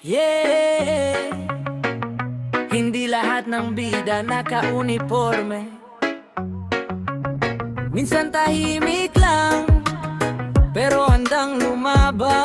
Yeah, hindi lahat ng bida naka-uniforme. Minsan tahimik lang, pero handang lumaban.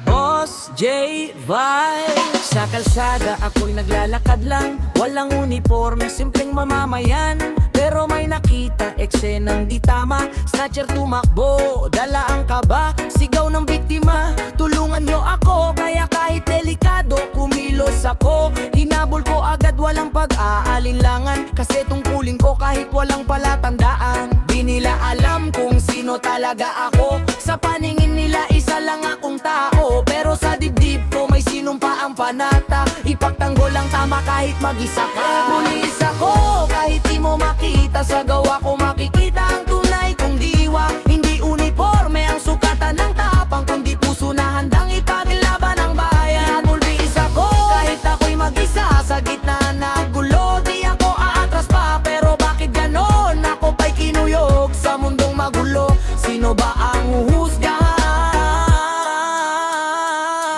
Boss J Vibe, sa kalsada ako'y naglalakad lang. Walang uniforme, simpleng mamamayan. Pero may nakita, eksenang di tama. Snatcher tumakbo, dala ang kaba. Sigaw ng biktima, tulungan nyo ako. Kaya kahit delikado, kumilos ako. Hinabol ko agad, walang pag-aalinlangan. Kasi tungkulin ko kahit walang palatandaan. Di nila alam kung sino talaga ako. Sa paningin nila, isa lang akong tao. Pero sa dibdib ko, may sinumpa ang panata. Ipagtanggol ang tama kahit mag-isa ka. Pulis ako, kahit di mo makita. Sa gawa ko makikita ang tunay kong diwa. Hindi uniforme ang sukatan ng tapang, kundi puso na handang ipaglaban ang bayan. Pulbis ako, kahit ako'y mag-isa. Sa gitna ng gulo, di ako aatras pa. Pero bakit ganon? Ako pa'y kinuyog sa mundong magulo. Sino ba ang uhusgahan?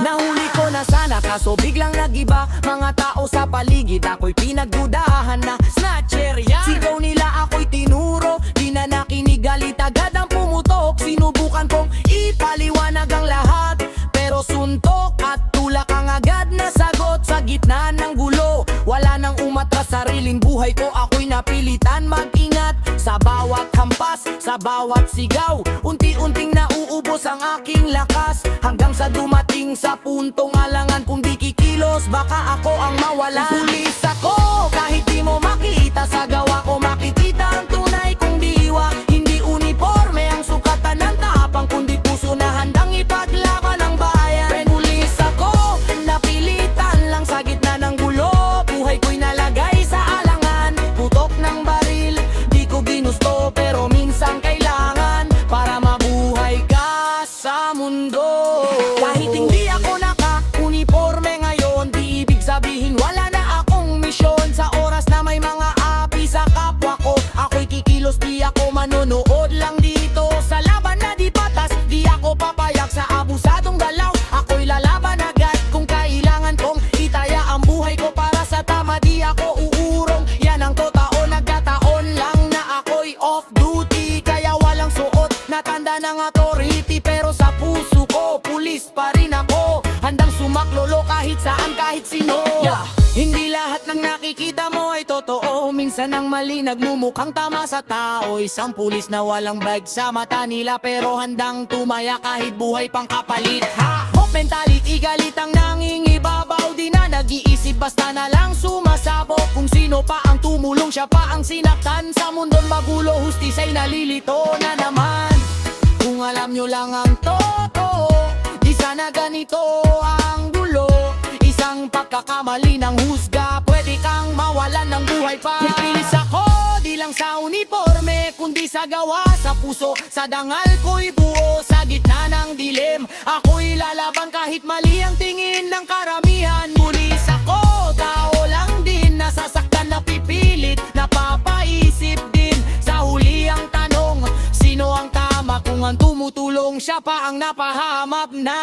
Nahuli ko na sana, kaso biglang nagiba. Mga tao sa paligid, ako'y pinagdudahan na snatcher yan. Sigaw nila ako'y tinuro, di na nakinig, galit agad ang pumutok. Sinubukan kong ipaliwanag ang lahat, pero suntok at tulak ang agad na sagot. Sa gitna ng gulo, wala nang umatras, sariling buhay ko ako'y napilitan mag-ingat. Sa bawat hampas, sa bawat sigaw, unti-unting nauubos ang aking lakas. Hanggang sa dumating sa puntong alangan, kung di kikilos, baka ako ang mawala. Pulis ako, kahit di mo makita. Sa gawa ko makikita ang tunay kong diwa. Hindi uniforme ang sukatan ng tapang, kundi puso na handang ipaglaban ang bayan. Pulis ako, napilitan lang sa gitna ng gulo. Buhay ko'y nalagay sa alangan. Putok ng baril, di ko ginusto, pero minsan kailangan para mabuhay ka sa mundo. Kahit hindi ako naka-uniforme ngayon, di ibig sabihin wala na akong misyon. Sa oras na may mga api sa kapwa ko, ako'y kikilos, di ako manonood lang dito. Sa laban na di patas, di ako papayag sa abusadong galaw. Ako'y lalaban agad kung kailangan kong itaya ang buhay ko para sa tama. Di ako uurong, yan ang totoo. Nagkataon lang na ako'y off duty, kaya walang suot na tanda ng authority. Pero sa puso ko, pulis pa rin ako, handang sumaklolo kahit saan, kahit sino. Hindi lahat ng nakikita mo ay totoo. Minsan ang mali nagmumukhang tama sa tao. Isang pulis na walang bag sa mata nila, pero handang tumaya kahit buhay pang kapalit. Hope mentality, galit ang nangingibabaw. Di na nag-iisip, basta na lang sumasabog. Kung sino pa ang tumulong, siya pa ang sinaktan. Sa mundong magulo, hustisa'y nalilito na naman. Kung alam nyo lang ang totoo, di sana ganito ang gulo. Isang pagkakamali ng husga, pwede kang mawalan ng buhay pa. Pipilis ako, di lang sa uniforme, kundi sa gawa, sa puso. Sa dangal ko'y buo, sa gitna ng dilim. Ako'y lalaban kahit mali ang tingin ng karamihan. Pulis ako, tao lang din, nasasaktan, napipilit, napapaisip din. Sa huli ang tanong, sino ang tama? Kung ang tumutulong, siya pa ang napahamak na.